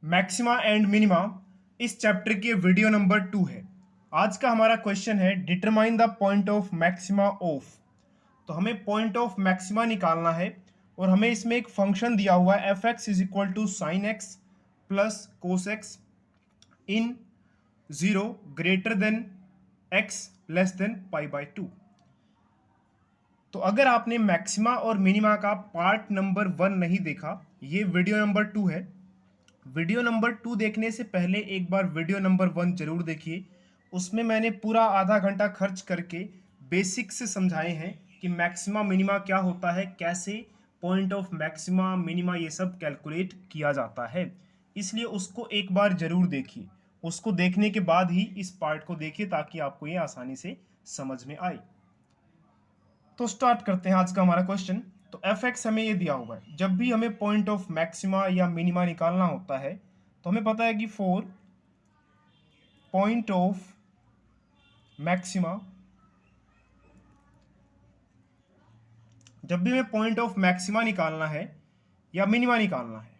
Maxima and minima इस chapter के video number 2 है। आज का हमारा क्वेश्चन है determine the point of maxima of. तो हमें पॉइंट ऑफ मैक्सिमा निकालना है और हमें इसमें एक फंक्शन दिया हुआ है f x is equal to sine x plus cos x in 0 greater than x less than pi by 2। तो अगर आपने मैक्सिमा और मिनिमा का पार्ट नंबर 1 नहीं देखा, ये वीडियो नंबर 2 है। वीडियो नंबर 2 देखने से पहले एक बार वीडियो नंबर 1 जरूर देखिए। उसमें मैंने पूरा आधा घंटा खर्च करके बेसिक से समझाए हैं कि मैक्सिमा मिनिमा क्या होता है, कैसे पॉइंट ऑफ मैक्सिमा मिनिमा ये सब कैलकुलेट किया जाता है। इसलिए उसको एक बार जरूर देखिए। उसको देखने के बाद ही इस पार्ट को देखिए ताकि आपको ये आसानी से समझ में आए। तो स्टार्ट करते हैं आज का हमारा क्वेश्चन। तो एफ एक्स हमें ये दिया हुआ है। जब भी हमें पॉइंट ऑफ मैक्सिमा या मिनिमा निकालना होता है तो हमें पता है कि फॉर पॉइंट ऑफ मैक्सिमा, जब भी हमें पॉइंट ऑफ मैक्सिमा निकालना है या मिनिमा निकालना है,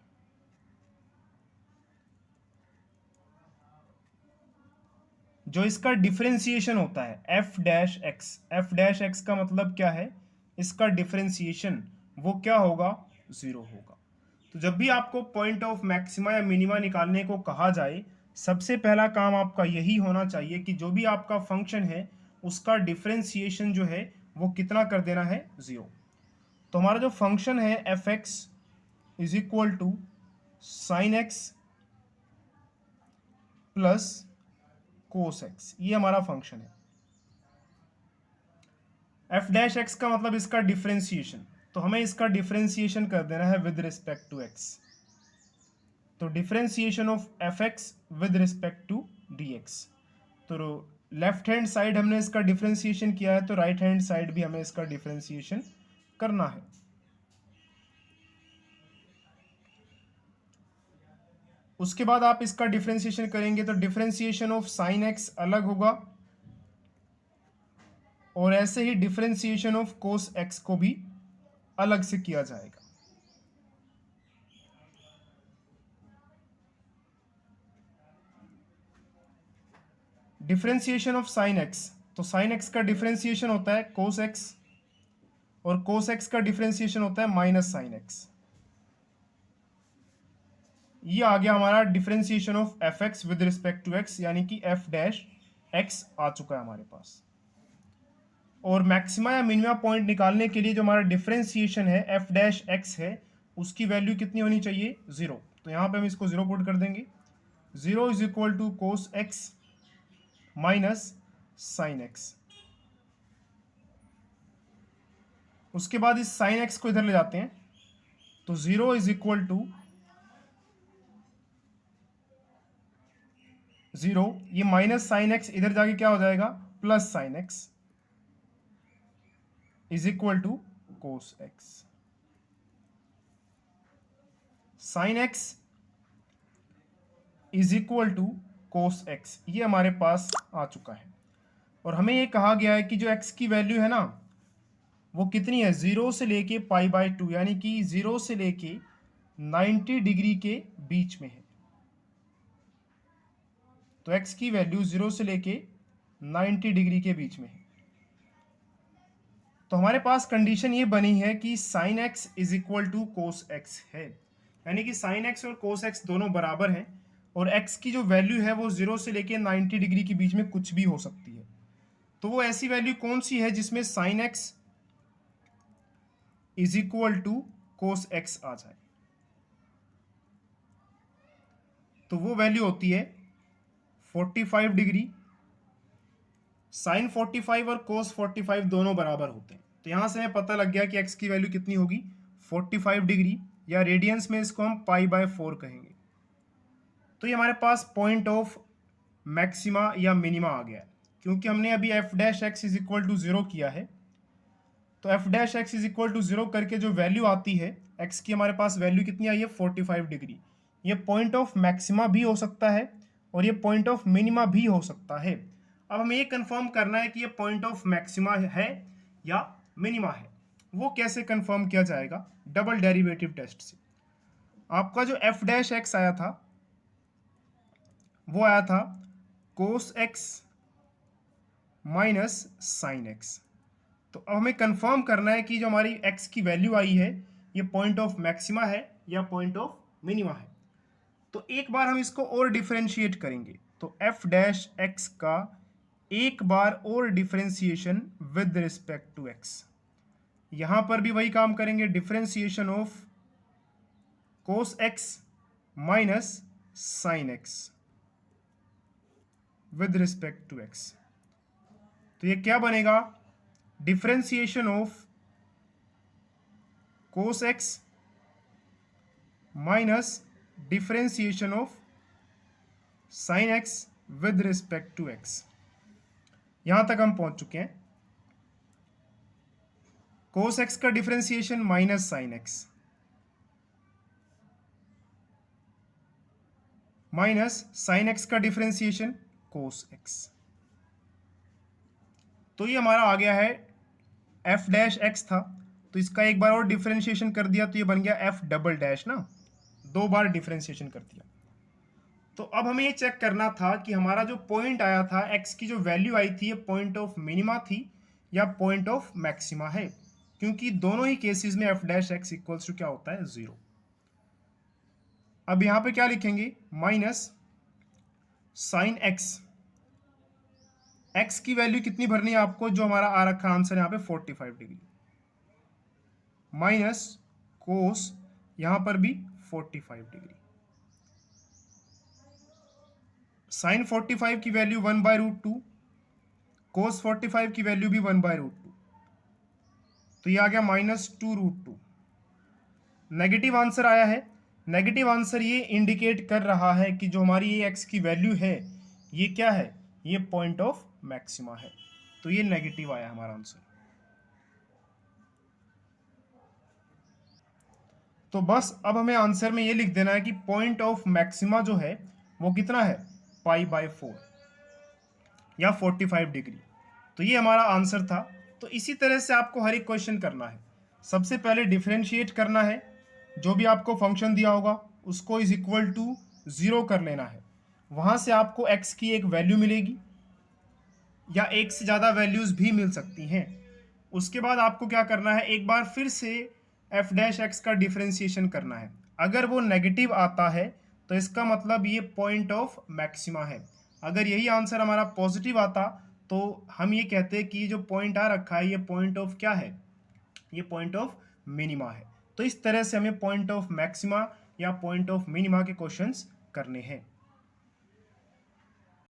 जो इसका डिफरेंशिएशन होता है F dash x. F dash x का मतलब क्या है, इसका डिफरेंशिएशन वो क्या होगा, जीरो होगा। तो जब भी आपको पॉइंट ऑफ मैक्सिमा या मिनिमा निकालने को कहा जाए, सबसे पहला काम आपका यही होना चाहिए कि जो भी आपका फंक्शन है उसका डिफरेंशिएशन जो है वो कितना कर देना है, जीरो। तो हमारा जो फंक्शन है f x is equal to sine x plus cos x, ये हमारा फंक्शन है। एफ डैश एक्स का मतलब इसका डिफरेंशिएशन, तो हमें इसका डिफरेंशिएशन कर देना है विद रिस्पेक्ट टू एक्स। तो differentiation of f x with respect to d x. तो लेफ्ट हैंड साइड हमने इसका डिफरेंशिएशन किया है, तो राइट हैंड साइड भी हमें इसका डिफरेंशिएशन करना है। उसके बाद आप इसका डिफरेंशिएशन करेंगे तो डिफरेंशिएशन ऑफ साइन एक्स अलग होगा और ऐसे ही डिफरेंशिएशन ऑफ कोस एक्स को भी अलग से किया जाएगा। डिफरेंशिएशन ऑफ साइन एक्स, तो साइन एक्स का डिफरेंशिएशन होता है कोस एक्स और कोस एक्स का डिफरेंशिएशन होता है माइनस साइन एक्स। ये आ गया हमारा differentiation of f x with respect to x, यानी कि एफ डैश एक्स आ चुका है हमारे पास। और मैक्सिमा या मिनिमा पॉइंट निकालने के लिए जो हमारा डिफरेंशिएशन है एफ डैश एक्स है, उसकी वैल्यू कितनी होनी चाहिए, जीरो। तो यहाँ पे हम इसको जीरो पुट कर देंगे। Zero is equal to cos x minus sine x. उसके बाद इस साइन एक्स को इधर ले जाते हैं, तो zero is equal to zero, ये माइनस साइन एक्स इधर जाके क्या हो जाएगा, plus sine x is equal to cos x. Sine x is equal to cos x, ये हमारे पास आ चुका है। और हमें ये कहा गया है कि जो एक्स की वैल्यू है ना वो कितनी है, जीरो से लेके पाई बाय टू, यानी कि जीरो से लेके 90 डिग्री के बीच में है। तो एक्स की वैल्यू जीरो से लेके 90 डिग्री के बीच में है। तो हमारे पास कंडीशन ये बनी है कि sine x is equal to cos x है, यानी कि साइन एक्स और कोस एक्स दोनों बराबर हैं और एक्स की जो वैल्यू है वो जीरो से लेके 90 डिग्री के बीच में कुछ भी हो सकती है। तो वो ऐसी वैल्यू कौन सी है जिसमें sine x is equal to cos x आ जाए, तो वो वैल्यू होती है 45 डिग्री। साइन 45 और कोस 45 दोनों बराबर होते हैं, तो यहां से हमें पता लग गया कि एक्स की वैल्यू कितनी होगी, 45 डिग्री, या रेडियंस में इसको हम पाई बाय 4 कहेंगे। तो ये हमारे पास पॉइंट ऑफ मैक्सिमा या मिनिमा आ गया है, क्योंकि हमने अभी f dash x is equal to zero किया है। तो f dash x is equal to zero करके जो वैल्यू आती है एक्स की, हमारे पास वैल्यू कितनी आई है, 45 डिग्री। ये पॉइंट ऑफ मैक्सिमा भी हो सकता है और ये पॉइंट ऑफ मिनिमा भी हो सकता है। अब हमें ये कंफर्म करना है कि ये पॉइंट ऑफ मैक्सिमा है या मिनिमा है। वो कैसे कंफर्म किया जाएगा, डबल डेरिवेटिव टेस्ट से। आपका जो एफ डैश एक्स आया था वो आया था कोस एक्स माइनस साइन एक्स। तो अब हमें कंफर्म करना है कि जो हमारी एक्स की वैल्यू आई है ये पॉइंट ऑफ मैक्सिमा है या पॉइंट ऑफ मिनिमा है। तो एक बार हम इसको और डिफरेंशिएट करेंगे, तो एफ डैश एक्स का एक बार और differentiation with respect to x. यहां पर भी वही काम करेंगे, differentiation of cos x minus sine x with respect to x. तो ये क्या बनेगा, differentiation of cos x minus differentiation of sine x with respect to x. यहां तक हम पहुंच चुके हैं। कोस एक्स का differentiation minus sine x minus sine x का डिफरेंशिएशन कोस एक्स। तो ये हमारा आ गया है एफ डैश एक्स था, तो इसका एक बार और डिफरेंशिएशन कर दिया तो ये बन गया एफ डबल डैश ना, दो बार डिफरेंशिएशन कर दिया। तो अब हमें ये चेक करना था कि हमारा जो पॉइंट आया था एक्स की जो वैल्यू आई थी ये पॉइंट ऑफ मिनिमा थी या पॉइंट ऑफ मैक्सिमा है, क्योंकि दोनों ही केसेस में f dash x equals to क्या होता है, 0। अब यहां पे क्या लिखेंगे, माइनस साइन एक्स, एक्स की वैल्यू कितनी भरनी है आपको, जो हमारा आ रखा आंसर यहाँ पे 45 डिग्री, माइनस कोस यहां पर भी 45 डिग्री। साइन 45 की वैल्यू 1/√2, कोस 45 की वैल्यू भी 1/√2, तो ये आ गया -2√2। नेगेटिव आंसर आया है। नेगेटिव आंसर ये इंडिकेट कर रहा है कि जो हमारी ये एक्स की वैल्यू है ये क्या है, ये पॉइंट ऑफ मैक्सिमा है, तो ये नेगेटिव आया हमारा आंसर। तो बस अब हमें आंसर में ये लिख देना है कि पॉइंट ऑफ मैक्सिमा जो है वो कितना है, π/4 या 45 डिग्री। तो ये हमारा आंसर था। तो इसी तरह से आपको हर एक क्वेश्चन करना है। सबसे पहले डिफरेंशिएट करना है, जो भी आपको फंक्शन दिया होगा उसको इज इक्वल टू 0 कर लेना है। वहाँ से आपको x की एक वैल्यू मिलेगी या एक से ज़्यादा वैल्यूज़ भी मिल सकती हैं। उसके बाद आपको क्या करना है, एक बार फिर से एफ डैश एक्स का डिफरेंशिएशन करना है। अगर वो नेगेटिव आता है तो इसका मतलब ये पॉइंट ऑफ मैक्सिमा है। अगर यही आंसर हमारा पॉजिटिव आता तो हम ये कहते हैं कि ये जो पॉइंट आ रखा है ये पॉइंट ऑफ क्या है, ये पॉइंट ऑफ मिनिमा है। तो इस तरह से हमें पॉइंट ऑफ मैक्सिमा या पॉइंट ऑफ मिनिमा के क्वेश्चंस करने हैं।